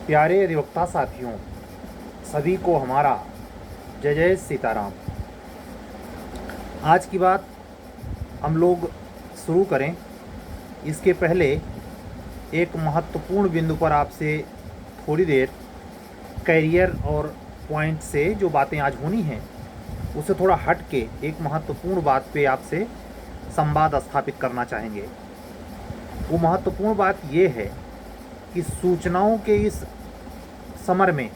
प्यारे अधिवक्ता साथियों, सभी को हमारा जय जय सीताराम। आज की बात हम लोग शुरू करें इसके पहले एक महत्वपूर्ण बिंदु पर आपसे थोड़ी देर कैरियर और पॉइंट से जो बातें आज होनी हैं उससे थोड़ा हट के एक महत्वपूर्ण बात पे आपसे संवाद स्थापित करना चाहेंगे। वो महत्वपूर्ण बात ये है कि सूचनाओं के इस समर में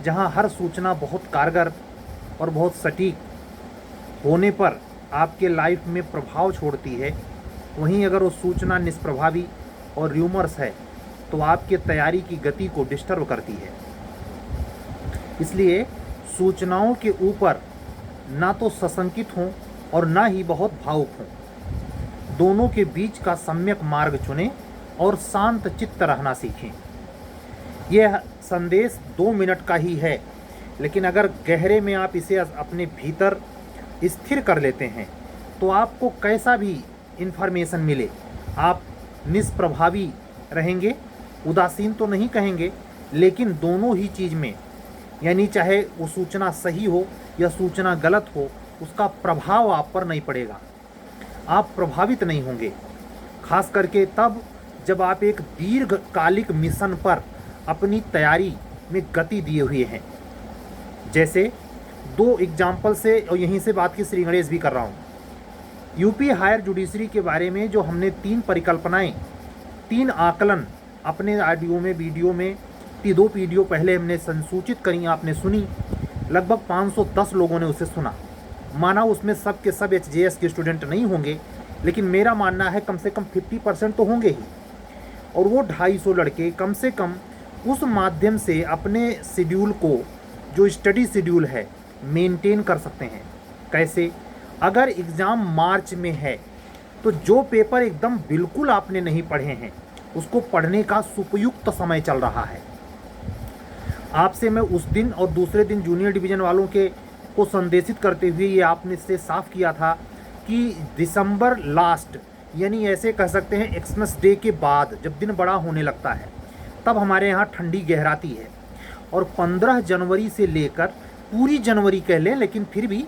जहां हर सूचना बहुत कारगर और बहुत सटीक होने पर आपके लाइफ में प्रभाव छोड़ती है, वहीं अगर वो सूचना निष्प्रभावी और र्यूमर्स है तो आपके तैयारी की गति को डिस्टर्ब करती है। इसलिए सूचनाओं के ऊपर ना तो सशंकित हों और ना ही बहुत भावुक हों, दोनों के बीच का सम्यक मार्ग चुनें और शांत चित्त रहना सीखें। यह संदेश 2 मिनट का ही है, लेकिन अगर गहरे में आप इसे अपने भीतर स्थिर कर लेते हैं तो आपको कैसा भी इन्फॉर्मेशन मिले आप निष्प्रभावी रहेंगे। उदासीन तो नहीं कहेंगे, लेकिन दोनों ही चीज़ में, यानी चाहे वो सूचना सही हो या सूचना गलत हो, उसका प्रभाव आप पर नहीं पड़ेगा, आप प्रभावित नहीं होंगे। खास करके तब जब आप एक दीर्घकालिक मिशन पर अपनी तैयारी में गति दिए हुए हैं। जैसे 2 एग्जाम्पल से, और यहीं से बात की श्री गणेश भी कर रहा हूँ। यूपी हायर जुडिशरी के बारे में जो हमने 3 परिकल्पनाएं, 3 आकलन अपने ऑडियो में, वीडियो में 2 वीडियो पहले हमने संसूचित करी, आपने सुनी। लगभग 510 लोगों ने उसे सुना। माना उसमें सब के सब एचजेएस के स्टूडेंट नहीं होंगे, लेकिन मेरा मानना है कम से कम 50% तो होंगे ही। और वो 250 लड़के कम से कम उस माध्यम से अपने शेड्यूल को, जो स्टडी शेड्यूल है, मेंटेन कर सकते हैं। कैसे? अगर एग्ज़ाम मार्च में है तो जो पेपर एकदम बिल्कुल आपने नहीं पढ़े हैं उसको पढ़ने का सुपयुक्त समय चल रहा है। आपसे मैं उस दिन और दूसरे दिन जूनियर डिवीज़न वालों के को संदेशित करते हुए ये आपने से साफ किया था कि दिसंबर लास्ट, यानी ऐसे कह सकते हैं एक्समस डे के बाद, जब दिन बड़ा होने लगता है तब हमारे यहाँ ठंडी गहराती है। और 15 जनवरी से लेकर, पूरी जनवरी कह लें, लेकिन फिर भी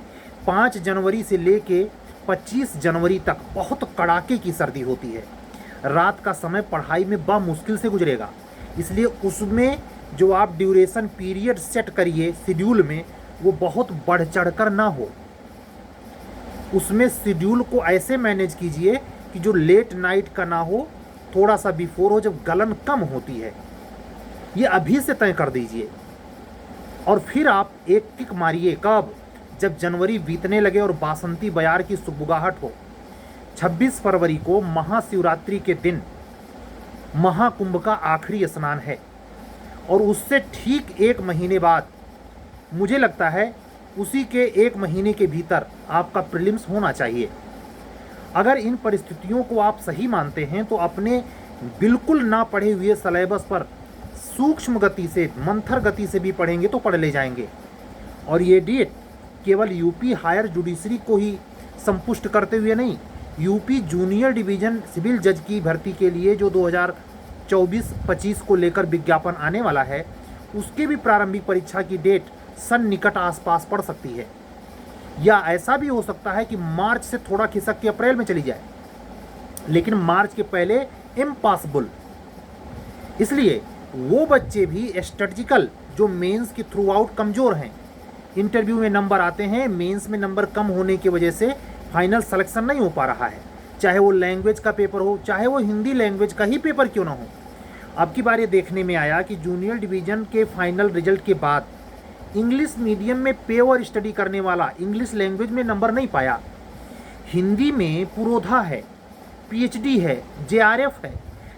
5 जनवरी से लेके 25 जनवरी तक बहुत कड़ाके की सर्दी होती है। रात का समय पढ़ाई में मुश्किल से गुजरेगा। इसलिए उसमें जो आप ड्यूरेशन पीरियड सेट करिए शेड्यूल में, वो बहुत बढ़ चढ़ कर ना हो। उसमें शेड्यूल को ऐसे मैनेज कीजिए कि जो लेट नाइट का ना हो, थोड़ा सा बिफोर हो, जब गलन कम होती है। ये अभी से तय कर दीजिए और फिर आप एक किक मारिए। कब? जब जनवरी बीतने लगे और बासंती बयार की सुगबुगाहट हो। 26 फरवरी को महाशिवरात्रि के दिन महाकुंभ का आखिरी स्नान है और उससे ठीक 1 महीने बाद, मुझे लगता है उसी के 1 महीने के भीतर आपका प्रीलिम्स होना चाहिए। अगर इन परिस्थितियों को आप सही मानते हैं तो अपने बिल्कुल ना पढ़े हुए सिलेबस पर सूक्ष्म गति से, मंथर गति से भी पढ़ेंगे तो पढ़ ले जाएंगे। और ये डेट केवल यूपी हायर जुडिशरी को ही संपुष्ट करते हुए नहीं, यूपी जूनियर डिवीज़न सिविल जज की भर्ती के लिए जो 2024-25 को लेकर विज्ञापन आने वाला है, उसके भी प्रारंभिक परीक्षा की डेट सन निकट आसपास पड़ सकती है। या ऐसा भी हो सकता है कि मार्च से थोड़ा खिसक के अप्रैल में चली जाए, लेकिन मार्च के पहले इम्पॉसिबल। इसलिए वो बच्चे भी स्ट्रेटजिकल, जो मेंस के थ्रू आउट कमज़ोर हैं, इंटरव्यू में नंबर आते हैं, मेंस में नंबर कम होने की वजह से फाइनल सिलेक्शन नहीं हो पा रहा है, चाहे वो लैंग्वेज का पेपर हो, चाहे वो हिंदी लैंग्वेज का ही पेपर क्यों ना हो। अब की बार ये देखने में आया कि जूनियर डिवीज़न के फाइनल रिजल्ट के बाद इंग्लिश मीडियम में पेवर स्टडी करने वाला इंग्लिश लैंग्वेज में नंबर नहीं पाया। हिंदी में पुरोधा है, पीएचडी है, जेआरएफ है,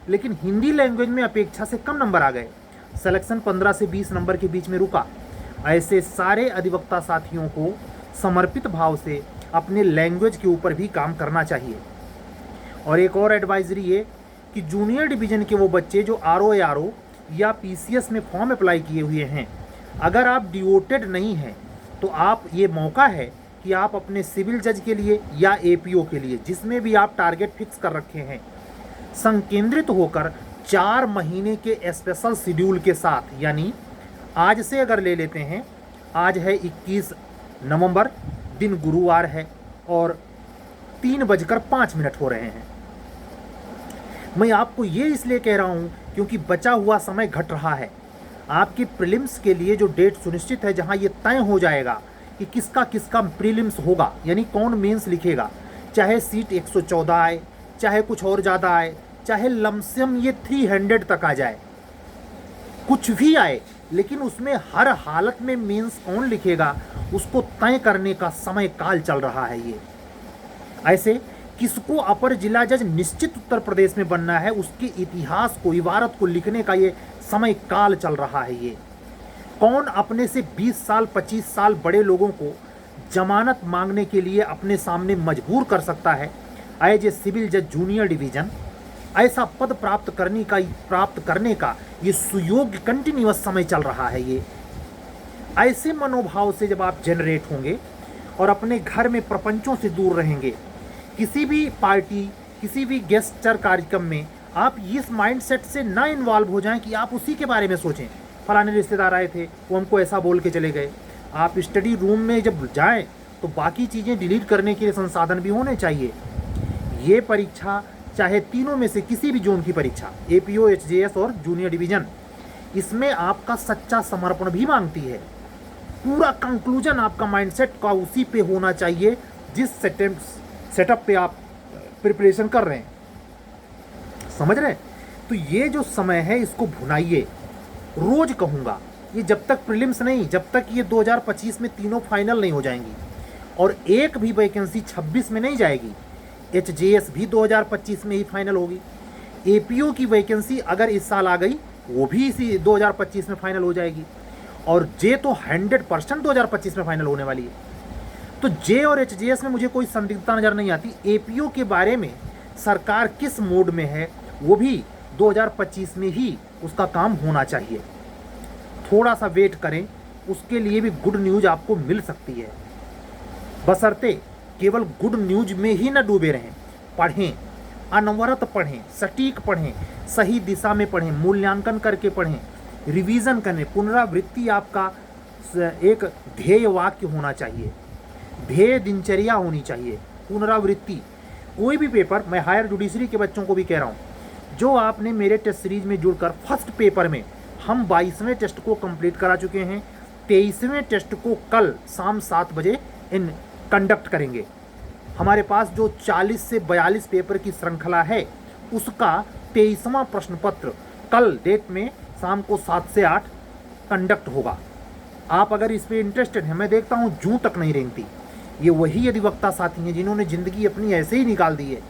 लेकिन हिंदी लैंग्वेज में अपेक्षा से कम नंबर आ गए। सिलेक्शन 15 से 20 नंबर के बीच में रुका। ऐसे सारे अधिवक्ता साथियों को समर्पित भाव से अपने लैंग्वेज के ऊपर भी काम करना चाहिए। और एक और एडवाइजरी है कि जूनियर डिवीज़न के वो बच्चे जो आरओ या पीसीएस में फॉर्म अप्लाई किए हुए हैं, अगर आप डिवोटेड नहीं हैं तो आप, ये मौका है कि आप अपने सिविल जज के लिए या एपीओ के लिए, जिसमें भी आप टारगेट फिक्स कर रखे हैं, संकेंद्रित होकर 4 महीने के स्पेशल शेड्यूल के साथ, यानी आज से अगर ले लेते हैं, आज है 21 नवंबर, दिन गुरुवार है और 3:05 हो रहे हैं। मैं आपको ये इसलिए कह रहा हूँ क्योंकि बचा हुआ समय घट रहा है। आपकी प्रीलिम्स के लिए जो डेट सुनिश्चित है, जहाँ ये तय हो जाएगा कि किसका किसका प्रीलिम्स होगा, यानी कौन मेंस लिखेगा, चाहे सीट 114 आए, चाहे कुछ और ज़्यादा आए, चाहे लमसम ये 300 तक आ जाए, कुछ भी आए, लेकिन उसमें हर हालत में मेंस कौन लिखेगा उसको तय करने का समय काल चल रहा है। ये ऐसे किसको अपर जिला जज निश्चित उत्तर प्रदेश में बनना है, उसके इतिहास को, इबारत को लिखने का ये समय काल चल रहा है। ये कौन अपने से 20 साल 25 साल बड़े लोगों को जमानत मांगने के लिए अपने सामने मजबूर कर सकता है एज ए सिविल जज जूनियर डिवीजन। ऐसा पद प्राप्त करने का ये सुयोग्य कंटिन्यूअस समय चल रहा है। ये ऐसे मनोभाव से जब आप जनरेट होंगे और अपने घर में प्रपंचों से दूर रहेंगे, किसी भी पार्टी, किसी भी गेस्टर कार्यक्रम में आप इस माइंडसेट से ना इन्वॉल्व हो जाएं कि आप उसी के बारे में सोचें, फलाने रिश्तेदार आए थे वो हमको ऐसा बोल के चले गए। आप स्टडी रूम में जब जाएं तो बाकी चीज़ें डिलीट करने के लिए संसाधन भी होने चाहिए। ये परीक्षा चाहे तीनों में से किसी भी जोन की परीक्षा, एपीओ, एचजेएस और जूनियर डिवीजन, इसमें आपका सच्चा समर्पण भी मांगती है। पूरा कंक्लूजन आपका माइंडसेट का उसी पे होना चाहिए जिस सेटअप पे आप प्रिपरेशन कर रहे हैं। समझ रहे हैं? तो ये जो समय है इसको भुनाइए। रोज कहूँगा, ये जब तक प्रीलिम्स नहीं, जब तक ये 2025 में तीनों फाइनल नहीं हो जाएंगी और एक भी वैकेंसी 26 में नहीं जाएगी, एचजेएस भी 2025 में ही फाइनल होगी। एपीओ की वैकेंसी अगर इस साल आ गई वो भी इसी 2025 में फाइनल हो जाएगी और जे तो 100% 2025 में फाइनल होने वाली है। तो जे और एचजेएस में मुझे कोई संदिग्धता नज़र नहीं आती। एपीओ के बारे में सरकार किस मोड में है वो भी 2025 में ही उसका काम होना चाहिए। थोड़ा सा वेट करें, उसके लिए भी गुड न्यूज़ आपको मिल सकती है, बशर्ते केवल गुड न्यूज में ही न डूबे रहें। पढ़ें, अनवरत पढ़ें, सटीक पढ़ें, सही दिशा में पढ़ें, मूल्यांकन करके पढ़ें, रिवीजन करें। पुनरावृत्ति आपका एक ध्येय वाक्य होना चाहिए, ध्येय दिनचर्या होनी चाहिए। पुनरावृत्ति कोई भी पेपर, मैं हायर जुडिशरी के बच्चों को भी कह रहा हूँ, जो आपने मेरे टेस्ट सीरीज में जुड़कर फर्स्ट पेपर में हम 22वें टेस्ट को कंप्लीट करा चुके हैं, 23वें टेस्ट को कल शाम 7 बजे इन कंडक्ट करेंगे। हमारे पास जो 40 से 42 पेपर की श्रृंखला है उसका 23वां प्रश्न पत्र कल डेट में शाम को 7 से 8 कंडक्ट होगा। आप अगर इस पे इंटरेस्टेड हैं, मैं देखता हूँ जूं तक नहीं रेंगती। ये वही अधिवक्ता साथी हैं जिन्होंने ज़िंदगी अपनी ऐसे ही निकाल दी है।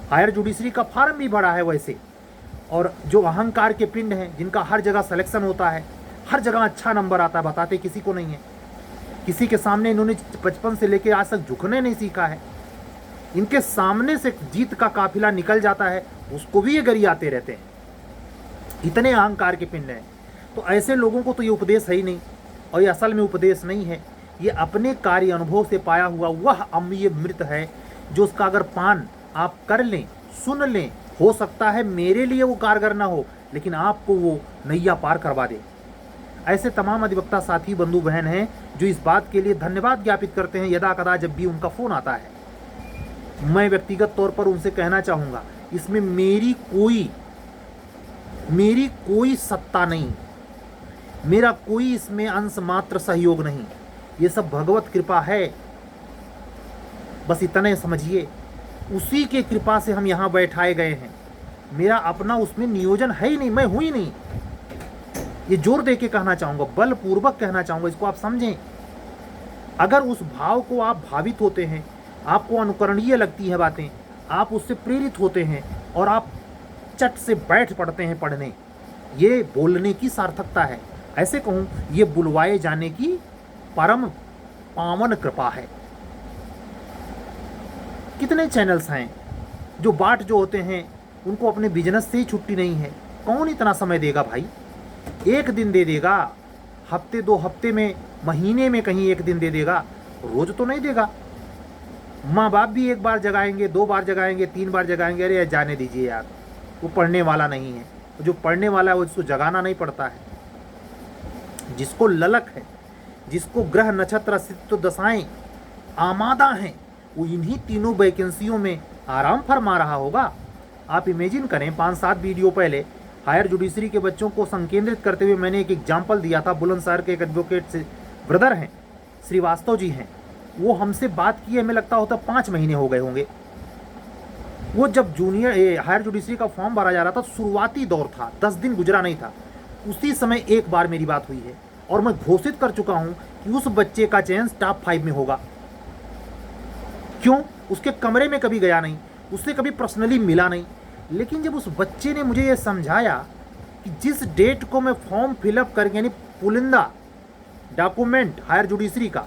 हायर जुडिशरी का फार्म भी भरा है वैसे, और जो अहंकार के पिंड हैं, जिनका हर जगह सिलेक्शन होता है, हर जगह अच्छा नंबर आता है, बताते किसी को नहीं है। किसी के सामने इन्होंने बचपन से लेकर आज तक झुकने नहीं सीखा है। इनके सामने से जीत का काफिला निकल जाता है, उसको भी ये गरियाते रहते हैं। इतने अहंकार के पिंड हैं। तो ऐसे लोगों को तो ये उपदेश है ही नहीं, और ये असल में उपदेश नहीं है, ये अपने कार्य अनुभव से पाया हुआ वह अम्लीय मृत है जो उसका अगर पान आप कर लें, सुन लें, हो सकता है मेरे लिए वो कारगर ना हो, लेकिन आपको वो नैया पार करवा दे। ऐसे तमाम अधिवक्ता साथी बंधु बहन हैं जो इस बात के लिए धन्यवाद ज्ञापित करते हैं यदा कदा जब भी उनका फ़ोन आता है। मैं व्यक्तिगत तौर पर उनसे कहना चाहूँगा, इसमें मेरी कोई सत्ता नहीं, मेरा कोई इसमें अंश मात्र सहयोग नहीं, ये सब भगवत कृपा है, बस इतना ही समझिए। उसी के कृपा से हम यहाँ बैठाए गए हैं। मेरा अपना उसमें नियोजन है ही नहीं, मैं हूँ ही नहीं। ये जोर दे के कहना चाहूँगा, बलपूर्वक कहना चाहूँगा, इसको आप समझें। अगर उस भाव को आप भावित होते हैं, आपको अनुकरणीय लगती है बातें, आप उससे प्रेरित होते हैं और आप चट से बैठ पड़ते हैं पढ़ने, ये बोलने की सार्थकता है। ऐसे कहूँ, ये बुलवाए जाने की परम पावन कृपा है। कितने चैनल्स हैं जो जो होते हैं उनको अपने बिजनेस से ही छुट्टी नहीं है। कौन इतना समय देगा भाई? एक दिन दे देगा, हफ्ते 2 हफ्ते में, महीने में कहीं एक दिन दे देगा, रोज तो नहीं देगा। माँ बाप भी एक बार जगाएंगे, 2 बार जगाएंगे, 3 बार जगाएंगे, अरे जाने दीजिए यार, वो पढ़ने वाला नहीं है। जो पढ़ने वाला है वो इसको जगाना नहीं पड़ता है। जिसको ललक है, जिसको ग्रह नक्षत्र अस्तित्व दशाएं आमादा हैं, वो इन्हीं तीनों वैकेंसियों में आराम फरमा रहा होगा। आप इमेजिन करें, 5-7 वीडियो पहले हायर जुडिशरी के बच्चों को संकेंद्रित करते हुए मैंने एक एग्जाम्पल दिया था। बुलंदशहर के एक एडवोकेट से ब्रदर हैं, श्रीवास्तव जी हैं, वो हमसे बात की, हमें लगता होता 5 महीने हो गए होंगे। वो जब जूनियर हायर जुडिशरी का फॉर्म भरा जा रहा था, शुरुआती दौर था, 10 दिन गुजरा नहीं था, उसी समय एक बार मेरी बात हुई है और मैं घोषित कर चुका हूं कि उस बच्चे का चयन टॉप 5 में होगा। क्यों? उसके कमरे में कभी गया नहीं, उससे कभी पर्सनली मिला नहीं, लेकिन जब उस बच्चे ने मुझे यह समझाया कि जिस डेट को मैं फॉर्म फिलअप करके, यानी पुलिंदा डॉक्यूमेंट हायर जुडिशरी का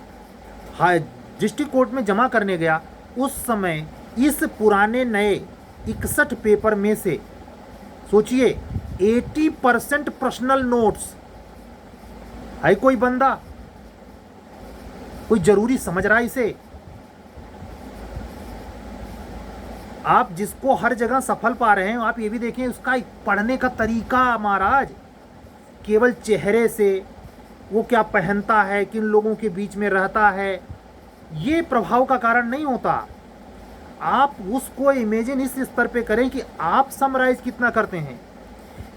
डिस्ट्रिक्ट कोर्ट में जमा करने गया, उस समय इस पुराने नए 61 पेपर में से सोचिए 80% पर्सनल नोट्स है। कोई बंदा, कोई जरूरी समझ रहा है इसे? आप जिसको हर जगह सफल पा रहे हैं, आप ये भी देखें उसका पढ़ने का तरीका महाराज, केवल चेहरे से वो क्या पहनता है, किन लोगों के बीच में रहता है, ये प्रभाव का कारण नहीं होता। आप उसको इमेजिन इस स्तर पे करें कि आप समराइज कितना करते हैं।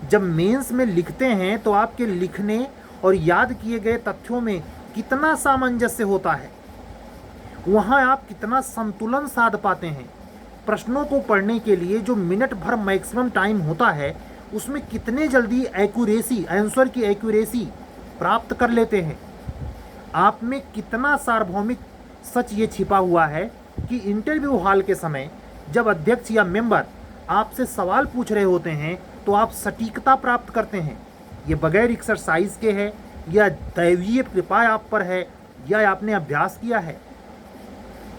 जब मेंस में लिखते हैं तो आपके लिखने और याद किए गए तथ्यों में कितना सामंजस्य होता है, वहां आप कितना संतुलन साध पाते हैं। प्रश्नों को पढ़ने के लिए जो मिनट भर मैक्सिमम टाइम होता है, उसमें कितने जल्दी एक्यूरेसी, आंसर की एक्यूरेसी प्राप्त कर लेते हैं। आप में कितना सार्वभौमिक सच ये छिपा हुआ है कि इंटरव्यू हॉल के समय जब अध्यक्ष या मेंबर आपसे सवाल पूछ रहे होते हैं तो आप सटीकता प्राप्त करते हैं। ये बगैर एक्सरसाइज के है, या दैवीय कृपा आप पर है, या आपने अभ्यास किया है।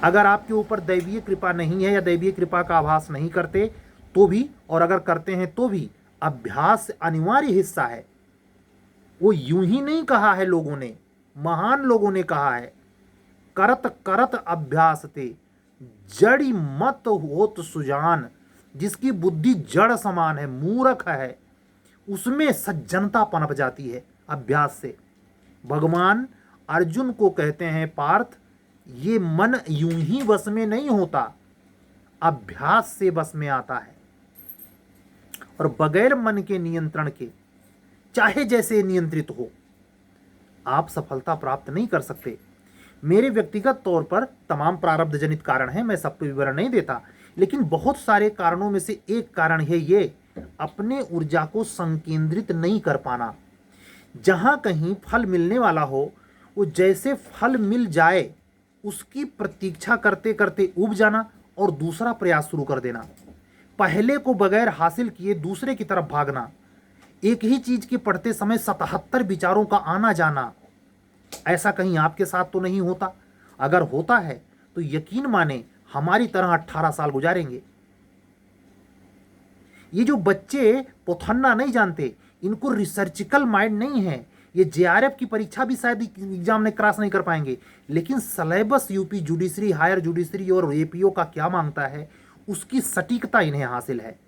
अगर आपके ऊपर दैवीय कृपा नहीं है या दैवीय कृपा का आभास नहीं करते तो भी, और अगर करते हैं तो भी, अभ्यास अनिवार्य हिस्सा है। वो यूं ही नहीं कहा है लोगों ने, महान लोगों ने कहा है, करत करत अभ्यास ते जड़ी मत होत सुजान। जिसकी बुद्धि जड़ समान है, मूर्ख है, उसमें सज्जनता पनप जाती है अभ्यास से। भगवान अर्जुन को कहते हैं, पार्थ ये मन यूं ही वश में नहीं होता, अभ्यास से वश में आता है। और बगैर मन के नियंत्रण के, चाहे जैसे नियंत्रित हो, आप सफलता प्राप्त नहीं कर सकते। मेरे व्यक्तिगत तौर पर तमाम प्रारब्ध जनित कारण हैं, मैं सब पे विवरण नहीं देता, लेकिन बहुत सारे कारणों में से एक कारण है ये अपने ऊर्जा को संकेंद्रित नहीं कर पाना। जहां कहीं फल मिलने वाला हो, वो जैसे फल मिल जाए उसकी प्रतीक्षा करते करते उब जाना और दूसरा प्रयास शुरू कर देना। पहले को बगैर हासिल किए दूसरे की तरफ भागना। एक ही चीज के पढ़ते समय 77 विचारों का आना जाना। ऐसा कहीं आपके साथ तो नहीं होता? अगर होता है तो यकीन माने हमारी तरह 18 साल गुजारेंगे। ये जो बच्चे पोथन्ना नहीं जानते, इनको रिसर्चिकल माइंड नहीं है, ये जेआरएफ की परीक्षा भी शायद एग्जाम में क्रॉस नहीं कर पाएंगे, लेकिन syllabus UP judiciary, higher judiciary और एपीओ का क्या मांगता है, उसकी सटीकता इन्हें हासिल है।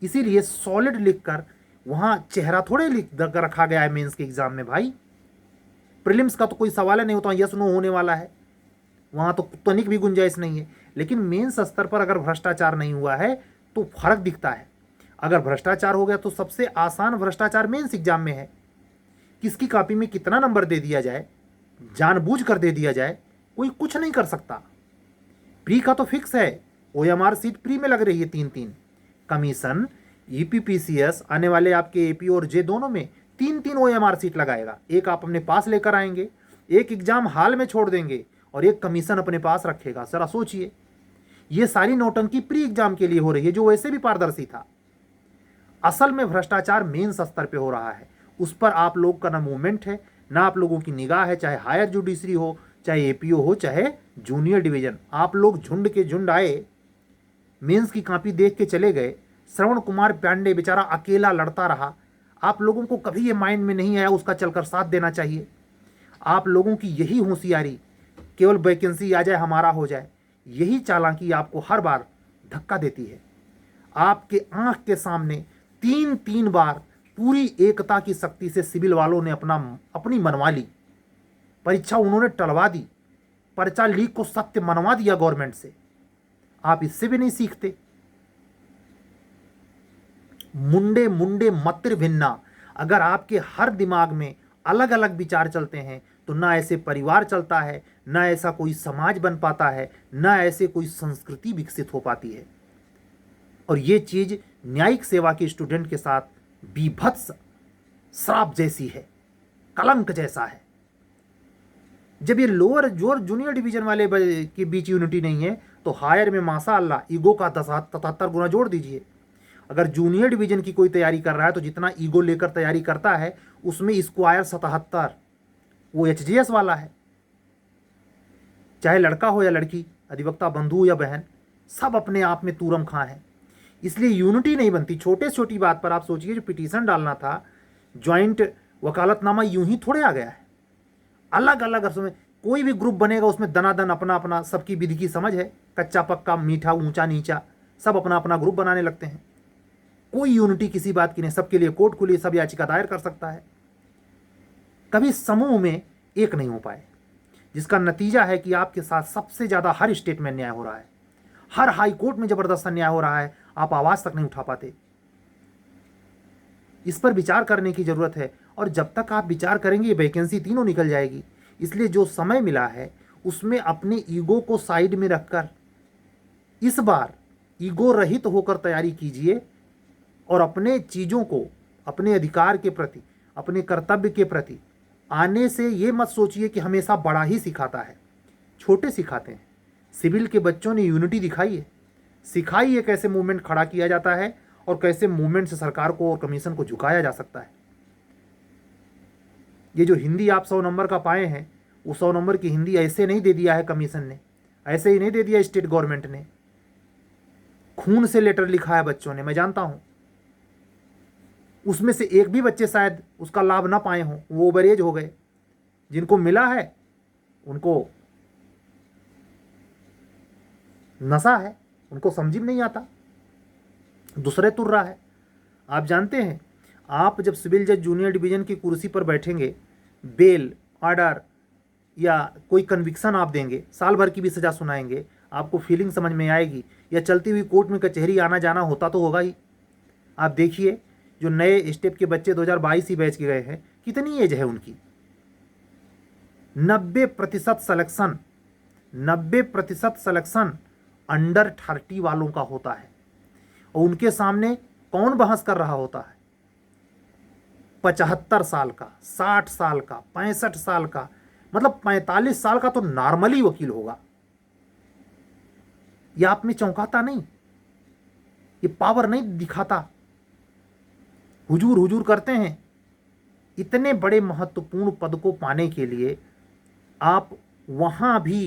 इसीलिए सॉलिड लिखकर वहां चेहरा थोड़े लिख रखा गया है मेंस के एग्जाम में भाई। प्रीलिम्स का तो कोई सवाल नहीं होता, यस नो होने वाला है, वहां तो तनिक भी गुंजाइश नहीं है। लेकिन मेंस स्तर पर अगर भ्रष्टाचार नहीं हुआ है तो फर्क दिखता है। अगर भ्रष्टाचार हो गया तो सबसे आसान भ्रष्टाचार मेंस एग्जाम में है। किसकी कॉपी में कितना नंबर दे दिया जाए, जानबूझ कर दे दिया जाए, कोई कुछ नहीं कर सकता। प्री का तो फिक्स है, ओएमआर सीट प्री में लग रही है 3-3। कमीशन, ईपीपीसीएस आने वाले आपके एपी और जे दोनों में 3-3 ओएमआर सीट लगाएगा। एक आप अपने पास लेकर आएंगे, एक एग्जाम हाल में छोड़ देंगे और एक कमीशन अपने पास रखेगा। जरा सोचिए, ये सारी नौटंकी प्री एग्जाम के लिए हो रही है जो वैसे भी पारदर्शी था। असल में भ्रष्टाचार मेंस स्तर पे हो रहा है, उस पर आप लोग का ना मूवमेंट है, ना आप लोगों की निगाह है। चाहे हायर जुडिशरी हो, चाहे एपीओ हो, चाहे जूनियर डिवीजन, आप लोग झुंड के झुंड आए, मेंस की कॉपी देख के चले गए। श्रवण कुमार पांडे बेचारा अकेला लड़ता रहा। आप लोगों को कभी ये माइंड में नहीं आया उसका चलकर साथ देना चाहिए। आप लोगों की यही होशियारी, केवल वैकेंसी आ जाए हमारा हो जाए, यही चालाकी आपको हर बार धक्का देती है। आपके आंख के सामने 3-3 बार पूरी एकता की शक्ति से सिविल वालों ने अपनी मनवा ली, परीक्षा उन्होंने टलवा दी, पर्चा लीक को सत्य मनवा दिया गवर्नमेंट से। आप इससे भी नहीं सीखते। मुंडे मुंडे मतिर भिन्ना, अगर आपके हर दिमाग में अलग अलग विचार चलते हैं तो ना ऐसे परिवार चलता है, ना ऐसा कोई समाज बन पाता है, ना ऐसे कोई संस्कृति विकसित हो पाती है। और ये चीज न्यायिक सेवा के स्टूडेंट के साथ बीभत्स श्राप जैसी है, कलंक जैसा है। जब ये लोअर जोर जूनियर डिवीजन वाले के बीच यूनिटी नहीं है तो हायर में माशाअल्लाह ईगो का 77 गुना जोड़ दीजिए। अगर जूनियर डिवीजन की कोई तैयारी कर रहा है तो जितना ईगो लेकर तैयारी करता है उसमें स्क्वायर 77, वो एचजीएस वाला है। चाहे लड़का हो या लड़की, अधिवक्ता बंधु या बहन, सब अपने आप में तूरम खां है। इसलिए यूनिटी नहीं बनती। छोटे छोटी बात पर आप सोचिए, जो पिटीशन डालना था, ज्वाइंट वकालतनामा यूं ही थोड़े आ गया है। अलग अलग उसमें कोई भी ग्रुप बनेगा उसमें दनादन अपना अपना, सबकी विधि की समझ है, कच्चा पक्का, मीठा ऊंचा नीचा, सब अपना अपना ग्रुप बनाने लगते हैं। कोई यूनिटी किसी बात की नहीं, सबके लिए कोर्ट खुली, सब याचिका दायर कर सकता है। कभी समूह में एक नहीं हो पाए, जिसका नतीजा है कि आपके साथ सबसे ज्यादा हर स्टेट में अन्याय हो रहा है, हर हाई कोर्ट में जबरदस्त अन्याय हो रहा है, आप आवाज तक नहीं उठा पाते। इस पर विचार करने की जरूरत है, और जब तक आप विचार करेंगे ये वैकेंसी तीनों निकल जाएगी। इसलिए जो समय मिला है उसमें अपने ईगो को साइड में रखकर इस बार ईगो रहित होकर तैयारी कीजिए, और अपने चीज़ों को, अपने अधिकार के प्रति, अपने कर्तव्य के प्रति आने से ये मत सोचिए कि हमेशा बड़ा ही सिखाता है, छोटे सिखाते हैं। सिविल के बच्चों ने यूनिटी दिखाई है, सिखाई है कैसे मूवमेंट खड़ा किया जाता है और कैसे मूवमेंट से सरकार को और कमीशन को झुकाया जा सकता है। ये जो हिंदी आप 100 नंबर का पाए हैं, वो 100 नंबर की हिंदी ऐसे नहीं दे दिया है कमीशन ने, ऐसे ही नहीं दे दिया स्टेट गवर्नमेंट ने, खून से लेटर लिखा है बच्चों ने, मैं जानता हूं। उसमें से एक भी बच्चे शायद उसका लाभ ना पाए हों, वो ओवरेज हो गए। जिनको मिला है उनको नशा है, उनको समझ में नहीं आता, दूसरे तुर रहा है। आप जानते हैं, आप जब सिविल जज जूनियर डिवीजन की कुर्सी पर बैठेंगे, बेल ऑर्डर या कोई कन्विक्शन आप देंगे, साल भर की भी सजा सुनाएंगे, आपको फीलिंग समझ में आएगी। या चलती हुई कोर्ट में कचहरी आना जाना होता तो होगा ही। आप देखिए, जो नए स्टेप के बच्चे 2022 ही बैच के गए हैं, कितनी एज है उनकी, 90% सिलेक्शन, 90% सिलेक्शन अंडर 30 वालों का होता है। और उनके सामने कौन बहस कर रहा होता है? 75 साल का, 60 साल का, 65 साल का, मतलब 45 साल का तो नॉर्मली वकील होगा। यह आप में चौंकाता नहीं? ये पावर नहीं दिखाता? हुजूर हुजूर करते हैं। इतने बड़े महत्वपूर्ण पद को पाने के लिए आप वहां भी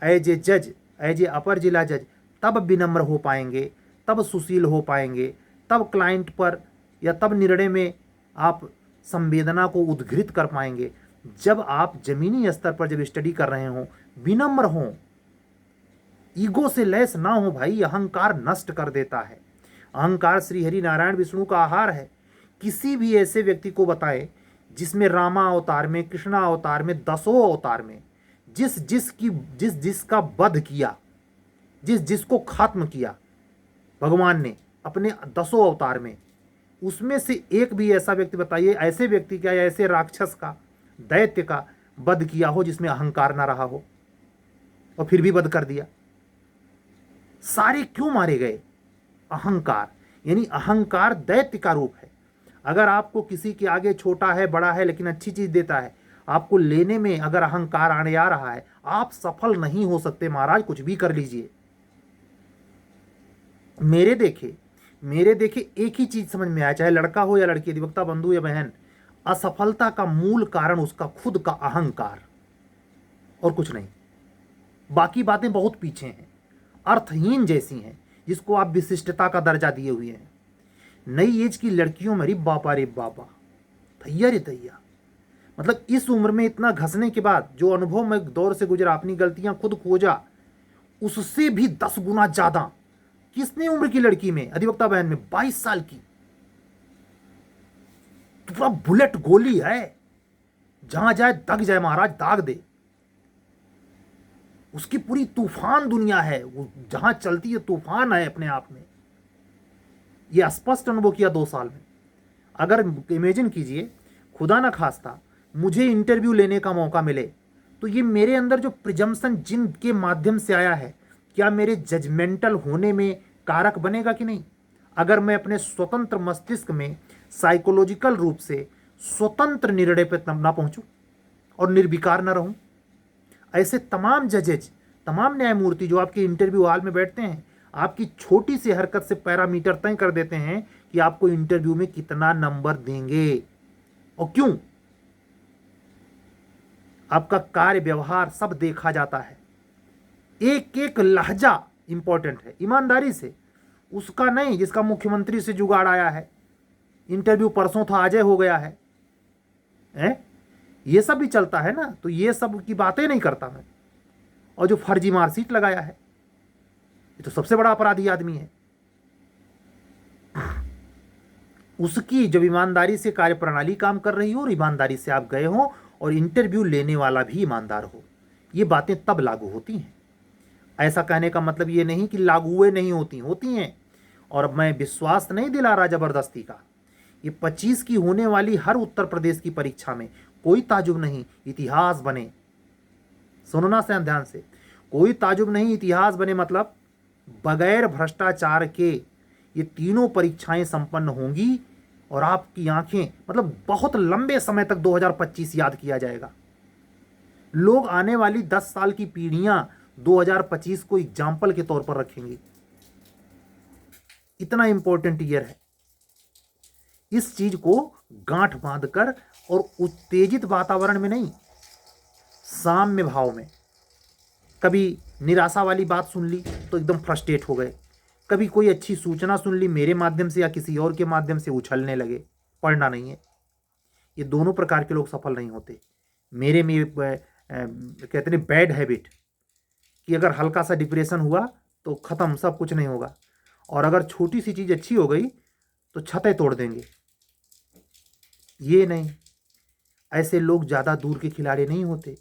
एज ए जज, एज ए अपर जिला जज तब विनम्र हो पाएंगे, तब सुशील हो पाएंगे, तब क्लाइंट पर या तब निर्णय में आप संवेदना को उद्घृत कर पाएंगे, जब आप जमीनी स्तर पर जब स्टडी कर रहे हों, विनम्र हों, ईगो से लैस ना हो। भाई, अहंकार नष्ट कर देता है। अहंकार श्री हरि नारायण विष्णु का आहार है। किसी भी ऐसे व्यक्ति को बताएं जिसमें रामा अवतार में, कृष्णा अवतार में, 10 अवतार में जिसका वध किया, जिसको खत्म किया भगवान ने अपने 10 अवतार में, उसमें से एक भी ऐसा व्यक्ति बताइए, ऐसे व्यक्ति का या ऐसे राक्षस का, दैत्य का वध किया हो जिसमें अहंकार ना रहा हो, और फिर भी वध कर दिया। सारे क्यों मारे गए? अहंकार, यानी अहंकार दैत्य का रूप है। अगर आपको किसी के आगे छोटा है, बड़ा है, लेकिन अच्छी चीज देता है, आपको लेने में अगर अहंकार आने आ रहा है, आप सफल नहीं हो सकते महाराज, कुछ भी कर लीजिए। मेरे देखे एक ही चीज समझ में आया, चाहे लड़का हो या लड़की, अधिवक्ता बंधु या बहन, असफलता का मूल कारण उसका खुद का अहंकार, और कुछ नहीं। बाकी बातें बहुत पीछे हैं, अर्थहीन जैसी हैं, जिसको आप विशिष्टता का दर्जा दिए हुए हैं। नई एज की लड़कियों में रे बाबा, तैया रे तैया, मतलब इस उम्र में इतना घसने के बाद जो अनुभव में दौर से गुजरा, अपनी गलतियां खुद खोजा, उससे भी 10 गुना ज्यादा। किसने उम्र की लड़की में, अधिवक्ता बहन में, 22 साल की, पूरा बुलेट गोली है, जहां जाए दग जाए महाराज, दाग दे। उसकी पूरी तूफान दुनिया है, वो जहां चलती है तूफान है अपने आप में। ये स्पष्ट अनुभव किया 2 साल में। अगर इमेजिन कीजिए, खुदा ना खास्ता मुझे इंटरव्यू लेने का मौका मिले, तो ये मेरे अंदर जो प्रिजम्पशन जिन के माध्यम से आया है, क्या मेरे जजमेंटल होने में कारक बनेगा कि नहीं? अगर मैं अपने स्वतंत्र मस्तिष्क में साइकोलॉजिकल रूप से स्वतंत्र निर्णय पर ना पहुंचूं और निर्विकार ना रहूं। ऐसे तमाम जजेज, तमाम न्यायमूर्ति जो आपके इंटरव्यू हॉल में बैठते हैं, आपकी छोटी सी हरकत से पैरामीटर तय कर देते हैं कि आपको इंटरव्यू में कितना नंबर देंगे और क्यों। आपका कार्य व्यवहार सब देखा जाता है, एक एक लहजा इंपॉर्टेंट है। ईमानदारी से, उसका नहीं जिसका मुख्यमंत्री से जुगाड़ आया है, इंटरव्यू परसों था अजय हो गया है, ये सब भी चलता है ना। तो ये सब की बातें नहीं करता मैं। और जो फर्जी मार्कशीट लगाया है, ये तो सबसे बड़ा अपराधी आदमी है। उसकी जब ईमानदारी से कार्यप्रणाली काम कर रही हो और ईमानदारी से आप गए हो और इंटरव्यू लेने वाला भी ईमानदार हो, ये बातें तब लागू होती हैं। ऐसा कहने का मतलब ये नहीं कि लागू नहीं होती, होती हैं। और मैं विश्वास नहीं दिला रहा जबरदस्ती का। ये 25 की होने वाली हर उत्तर प्रदेश की परीक्षा में कोई ताजुब नहीं, इतिहास बने। सुनना से ध्यान से, कोई ताजुब नहीं, इतिहास बने। मतलब बगैर भ्रष्टाचार के ये तीनों परीक्षाएं संपन्न होंगी और आपकी आंखें, मतलब बहुत लंबे समय तक 2025 याद किया जाएगा। लोग आने वाली 10 साल की पीढ़ियां 2025 को एग्जाम्पल के तौर पर रखेंगी। इतना इंपॉर्टेंट ईयर है। इस चीज को गांठ बांधकर और उत्तेजित वातावरण में नहीं, साम्य भाव में। कभी निराशा वाली बात सुन ली तो एकदम फ्रस्ट्रेट हो गए, कभी कोई अच्छी सूचना सुन ली मेरे माध्यम से या किसी और के माध्यम से, उछलने लगे। पढ़ना नहीं है। ये दोनों प्रकार के लोग सफल नहीं होते। मेरे में कहते हैं बैड हैबिट, कि अगर हल्का सा डिप्रेशन हुआ तो खत्म, सब कुछ नहीं होगा। और अगर छोटी सी चीज अच्छी हो गई तो छतें तोड़ देंगे। ये नहीं, ऐसे लोग ज्यादा दूर के खिलाड़ी नहीं होते।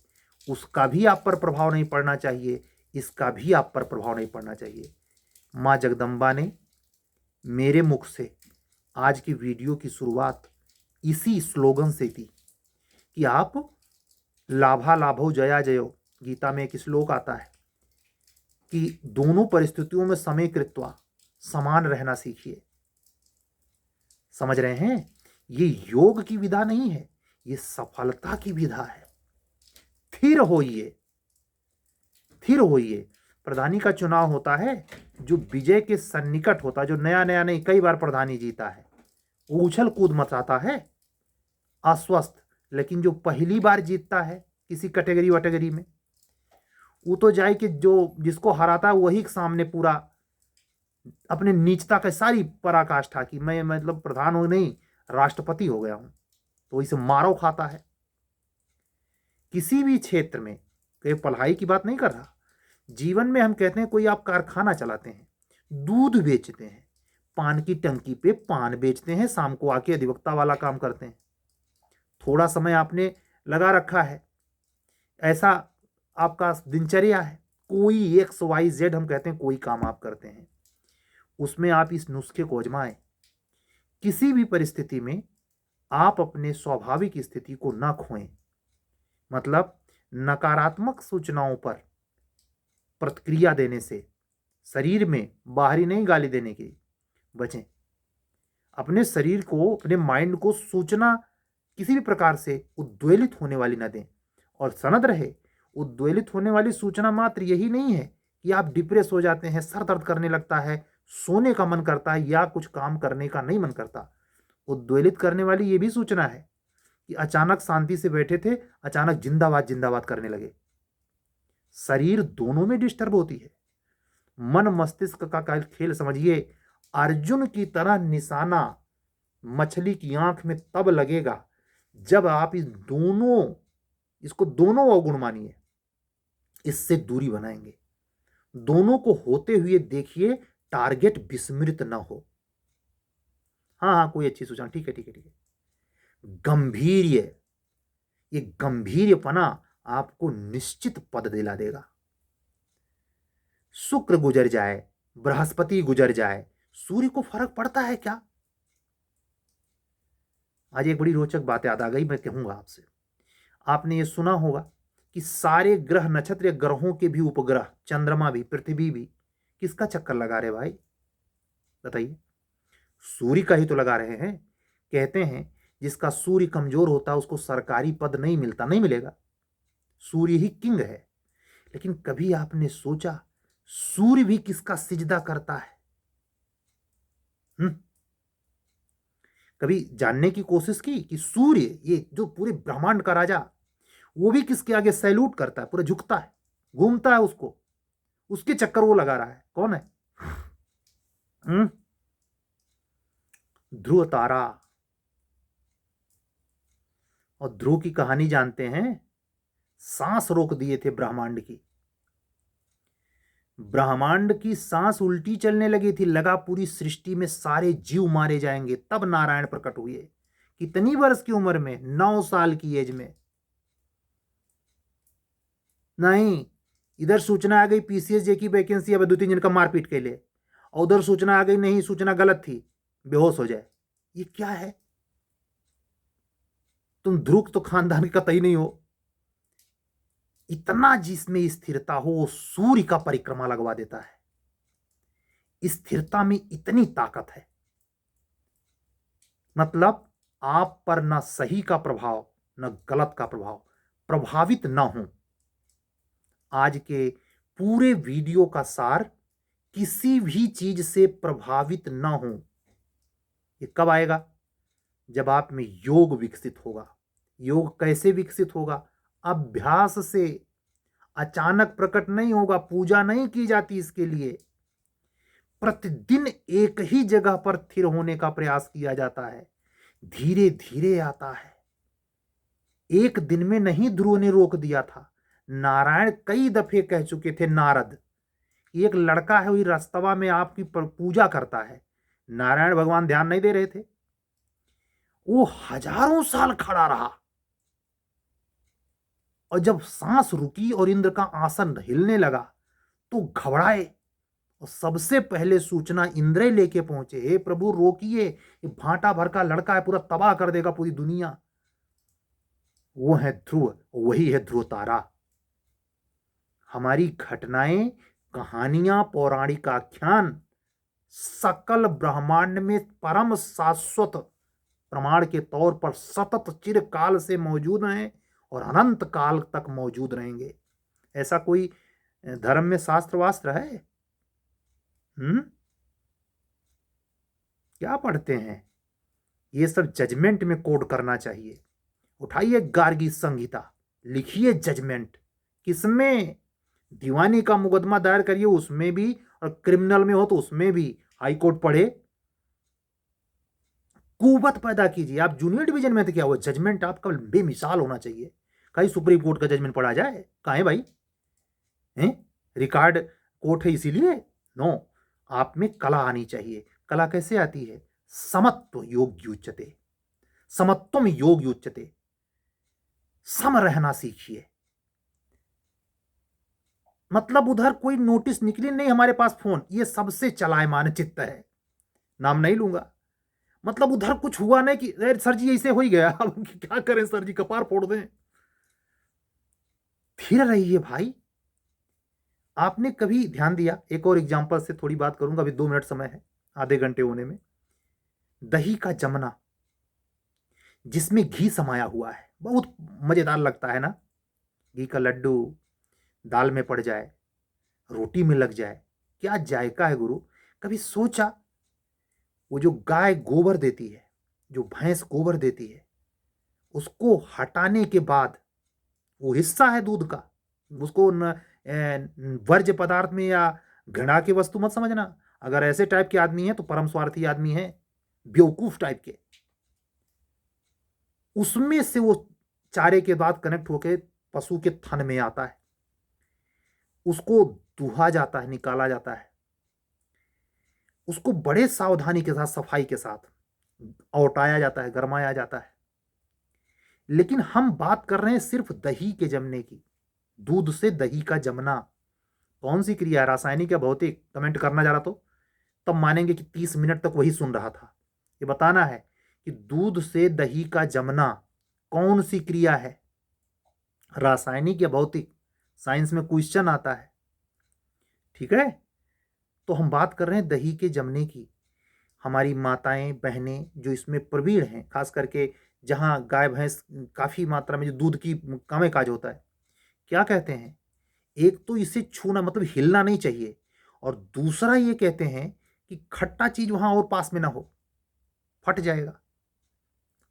उसका भी आप पर प्रभाव नहीं पड़ना चाहिए, इसका भी आप पर प्रभाव नहीं पड़ना चाहिए। माँ जगदम्बा ने मेरे मुख से आज की वीडियो की शुरुआत इसी स्लोगन से की कि आप लाभा लाभो जया जयो। गीता में एक श्लोक आता है कि दोनों परिस्थितियों में समय कृत्वा, समान रहना सीखिए। समझ रहे हैं? ये योग की विधा नहीं है, ये सफलता की विधा है। स्थिर होइए, स्थिर होइए। प्रधानी का चुनाव होता है, जो विजय के सन्निकट होता है, जो नया नया नहीं कई बार प्रधानी जीता है, वो उछल कूद मचाता है, अस्वस्थ। लेकिन जो पहली बार जीतता है किसी कैटेगरी वटेगरी में, वो तो जाए कि जो जिसको हराता है वही सामने पूरा अपने नीचता का सारी पराकाष्ठा की मैं मतलब प्रधान हो नहीं, राष्ट्रपति हो गया हूं, तो इसे मारो खाता है। किसी भी क्षेत्र में, कोई पढ़ाई की बात नहीं कर रहा, जीवन में हम कहते हैं कोई आप कारखाना चलाते हैं, दूध बेचते हैं, पान की टंकी पे पान बेचते हैं, शाम को आके अधिवक्ता वाला काम करते हैं। थोड़ा समय आपने लगा रखा है, ऐसा आपका दिनचर्या है। कोई XYZ हम कहते हैं कोई काम आप करते हैं, उसमें आप इस नुस्खे को आजमाएं। किसी भी परिस्थिति में आप अपने स्वाभाविक स्थिति को ना खोएं। मतलब नकारात्मक सूचनाओं पर प्रतिक्रिया देने से, शरीर में बाहरी नहीं गाली देने की बचें। अपने शरीर को, अपने माइंड को सूचना किसी भी प्रकार से उद्वेलित होने वाली न दें। और सनद रहे, उद्वेलित होने वाली सूचना मात्र यही नहीं है कि आप डिप्रेस हो जाते हैं, सर दर्द करने लगता है, सोने का मन करता है या कुछ काम करने का नहीं मन करता। उद्वेलित करने वाली ये भी सूचना है कि अचानक शांति से बैठे थे, अचानक जिंदाबाद जिंदाबाद करने लगे। शरीर दोनों में डिस्टर्ब होती है। मन मस्तिष्क का खेल समझिए। अर्जुन की तरह निशाना मछली की आंख में तब लगेगा जब आप इसको दोनों अवगुण मानिए, इससे दूरी बनाएंगे। दोनों को होते हुए देखिए, टारगेट विस्मृत ना हो। हाँ, कोई अच्छी सूचना, ठीक है। गंभीर्य, ये गंभीर्यपना आपको निश्चित पद दिला देगा। शुक्र गुजर जाए, बृहस्पति गुजर जाए, सूर्य को फर्क पड़ता है क्या? आज एक बड़ी रोचक बात याद आ गई, मैं कहूंगा आपसे। आपने ये सुना होगा कि सारे ग्रह नक्षत्र या ग्रहों के भी उपग्रह, चंद्रमा भी, पृथ्वी भी, किसका चक्कर लगा रहे भाई? बताइए। सूर्य का ही तो लगा रहे हैं। कहते हैं जिसका सूर्य कमजोर होता है उसको सरकारी पद नहीं मिलता, नहीं मिलेगा। सूर्य ही किंग है। लेकिन कभी आपने सोचा सूर्य भी किसका सिजदा करता है? कभी जानने की कोशिश की कि सूर्य, ये जो पूरे ब्रह्मांड का राजा, वो भी किसके आगे सैल्यूट करता है, पूरा झुकता है, घूमता है, उसको, उसके चक्कर वो लगा रहा है। कौन है? ध्रुव तारा। और ध्रुव की कहानी जानते हैं? सांस रोक दिए थे ब्रह्मांड की। ब्रह्मांड की सांस उल्टी चलने लगी थी, लगा पूरी सृष्टि में सारे जीव मारे जाएंगे। तब नारायण प्रकट हुए। कितनी वर्ष की उम्र में? 9 साल की एज में। नहीं, इधर सूचना आ गई पीसीएस की वैकेंसी अब 2-3 जन का मारपीट के लिए, और उधर सूचना आ गई नहीं, सूचना गलत थी, बेहोश हो जाए। ये क्या है? तुम ध्रुव तो खानदान का कतई नहीं हो। इतना जिसमें स्थिरता हो वो सूर्य का परिक्रमा लगवा देता है। स्थिरता में इतनी ताकत है, मतलब आप पर न सही का प्रभाव न गलत का प्रभाव, प्रभावित न हो। आज के पूरे वीडियो का सार, किसी भी चीज से प्रभावित न हो। ये कब आएगा? जब आप में योग विकसित होगा। योग कैसे विकसित होगा? अभ्यास से। अचानक प्रकट नहीं होगा, पूजा नहीं की जाती इसके लिए। प्रतिदिन एक ही जगह पर स्थिर होने का प्रयास किया जाता है, धीरे धीरे आता है। एक दिन में नहीं ध्रुव ने रोक दिया था। नारायण कई दफे कह चुके थे, नारद, एक लड़का है वही रास्तवा में आपकी पूजा करता है। नारायण भगवान ध्यान नहीं दे रहे थे। वो हजारों साल खड़ा रहा, और जब सांस रुकी और इंद्र का आसन हिलने लगा तो घबराए, और सबसे पहले सूचना इंद्र लेके पहुंचे, हे प्रभु रोकिए, ये भाटा भर का लड़का है, पूरा तबाह कर देगा पूरी दुनिया। वो है ध्रुव, वही है ध्रुव तारा। हमारी घटनाएं, कहानियां, पौराणिक आख्यान सकल ब्रह्मांड में परम शाश्वत प्रमाण के तौर पर सतत चिरकाल से मौजूद हैं और अनंत काल तक मौजूद रहेंगे। ऐसा कोई धर्म में शास्त्र वास्त्र है? क्या पढ़ते हैं? ये सब जजमेंट में कोड करना चाहिए। उठाइए गार्गी संहिता, लिखिए जजमेंट। किसमें? दीवानी का मुकदमा दायर करिए उसमें भी, और क्रिमिनल में हो तो उसमें भी हाई कोर्ट पढ़े। कुवत पैदा कीजिए। आप जूनियर डिवीजन में थे, क्या हुआ? जजमेंट आपका बेमिसाल होना चाहिए। कहीं सुप्रीम कोर्ट का जजमेंट पढ़ा जाए? कहाँ है भाई? हैं? रिकॉर्ड कोर्ट है इसीलिए? नो, आप में कला आनी चाहिए। कला कैसे आती है? समत्व योग युच्यते, समत्वम योग युच्यते। सम रहना सीखिए। मतलब उधर कोई नोटिस निकली नहीं, हमारे पास फोन, ये सबसे चलायमान चित्त है, नाम नहीं लूंगा। मतलब उधर कुछ हुआ नहीं कि सर जी ऐसे हो ही गया, अब क्या करें सर जी, कपार फोड़ दें। फिर रहिए भाई। आपने कभी ध्यान दिया? एक और एग्जांपल से थोड़ी बात करूंगा, अभी 2 मिनट समय है आधे घंटे होने में। दही का जमना जिसमें घी समाया हुआ है, बहुत मजेदार लगता है ना। घी का लड्डू दाल में पड़ जाए, रोटी में लग जाए, क्या जायका है गुरु। कभी सोचा वो जो गाय गोबर देती है, जो भैंस गोबर देती है, उसको हटाने के बाद वो हिस्सा है दूध का, उसको वर्ज्य पदार्थ में या घृणा की वस्तु मत समझना। अगर ऐसे टाइप के आदमी है तो परम स्वार्थी आदमी है, बेवकूफ टाइप के। उसमें से वो चारे के बाद कनेक्ट होकर पशु के थन में आता है, उसको दुहा जाता है, निकाला जाता है, उसको बड़े सावधानी के साथ, सफाई के साथ औटाया जाता है, गरमाया जाता है। लेकिन हम बात कर रहे हैं सिर्फ दही के जमने की, दूध से दही का जमना। कौन सी क्रिया है, रासायनिक या भौतिक? कमेंट करना जरा तो, तब मानेंगे कि 30 मिनट तक वही सुन रहा था। ये बताना है कि दूध से दही का जमना कौन सी क्रिया है, रासायनिक या भौतिक? साइंस में क्वेश्चन आता है, ठीक है। तो हम बात कर रहे हैं दही के जमने की। हमारी माताएं बहनें जो इसमें प्रवीण हैं, खास करके जहां गाय भैंस काफी मात्रा में जो दूध की कामे काज होता है, क्या कहते हैं, एक तो इसे छूना मतलब हिलना नहीं चाहिए, और दूसरा ये कहते हैं कि खट्टा चीज वहां और पास में ना हो, फट जाएगा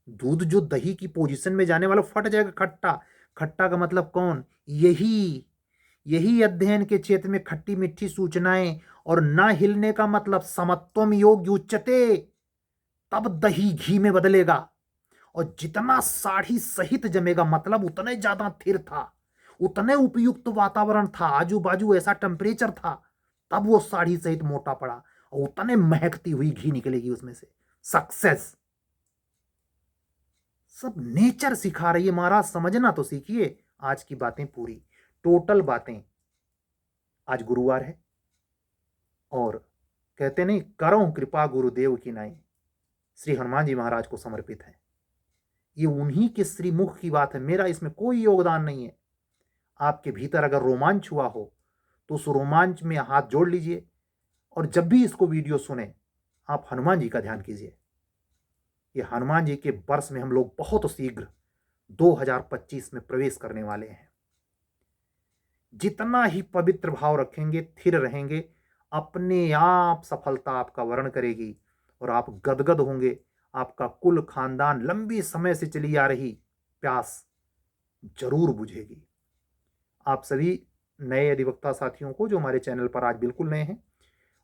दूध। जो दही की पोजीशन में जाने वाला फट जाएगा। खट्टा, खट्टा का मतलब कौन? यही यही अध्ययन के क्षेत्र में खट्टी मीठी सूचनाएं। और ना हिलने का मतलब समत्वम योग उच्चते, तब दही घी में बदलेगा। और जितना साड़ी सहित जमेगा मतलब उतने ज्यादा थिर था, उतने उपयुक्त वातावरण था, आजू बाजू ऐसा टेम्परेचर था, तब वो साड़ी सहित मोटा पड़ा, और उतने महकती हुई घी निकलेगी उसमें से। सक्सेस सब नेचर सिखा रही है महाराज, समझना तो सीखिए। आज की बातें पूरी टोटल बातें, आज गुरुवार है और कहते नहीं, करो कृपा गुरुदेव की नाई, श्री हनुमान जी महाराज को समर्पित है। ये उन्हीं के श्रीमुख की बात है, मेरा इसमें कोई योगदान नहीं है। आपके भीतर अगर रोमांच हुआ हो तो उस रोमांच में हाथ जोड़ लीजिए, और जब भी इसको वीडियो सुने आप हनुमान जी का ध्यान कीजिए। ये हनुमान जी के वर्ष में हम लोग बहुत शीघ्र 2025 में प्रवेश करने वाले हैं। जितना ही पवित्र भाव रखेंगे, स्थिर रहेंगे, अपने आप सफलता आपका वर्ण करेगी और आप गदगद होंगे। आपका कुल खानदान लंबी समय से चली आ रही प्यास जरूर बुझेगी। आप सभी नए अधिवक्ता साथियों को जो हमारे चैनल पर आज बिल्कुल नए हैं,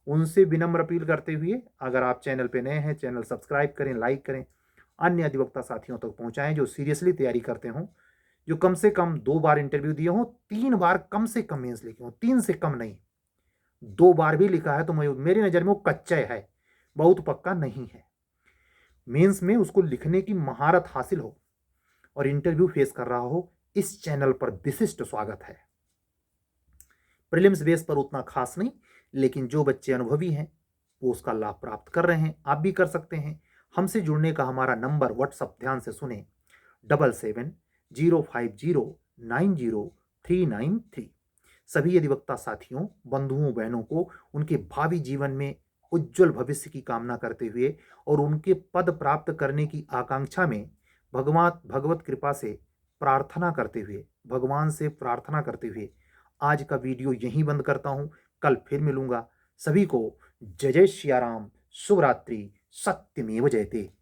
उनसे विनम्र अपील करते हुए, अगर आप चैनल पे नए हैं, चैनल सब्सक्राइब करें, लाइक करें, अन्य अधिवक्ता साथियों तक पहुंचाएं जो सीरियसली तैयारी करते हों, जो कम से कम 2 बार इंटरव्यू दिए हों, 3 बार कम से कम मेंस लिखे हों, 3 से कम नहीं। 2 बार भी लिखा है तो मेरी नज़र में वो कच्चा है, बहुत पक्का नहीं है। मेंस में उसको लिखने की महारत हासिल हो और इंटरव्यू फेस कर रहा हो, इस चैनल पर विशिष्ट स्वागत है। प्रीलिम्स बेस पर उतना खास नहीं, लेकिन जो बच्चे अनुभवी हैं वो उसका लाभ प्राप्त कर रहे हैं, आप भी कर सकते हैं। हमसे जुड़ने का हमारा नंबर व्हाट्सअप ध्यान से सुने, 7705090393। सभी अधिवक्ता साथियों, बंधुओं, बहनों को उनके भावी जीवन में उज्जवल भविष्य की कामना करते हुए और उनके पद प्राप्त करने की आकांक्षा में भगवत कृपा से प्रार्थना करते हुए, भगवान से प्रार्थना करते हुए आज का वीडियो यहीं बंद करता हूं। कल फिर मिलूंगा। सभी को जय जय सिया राम, शुभ रात्रि, सत्यमेव जयते।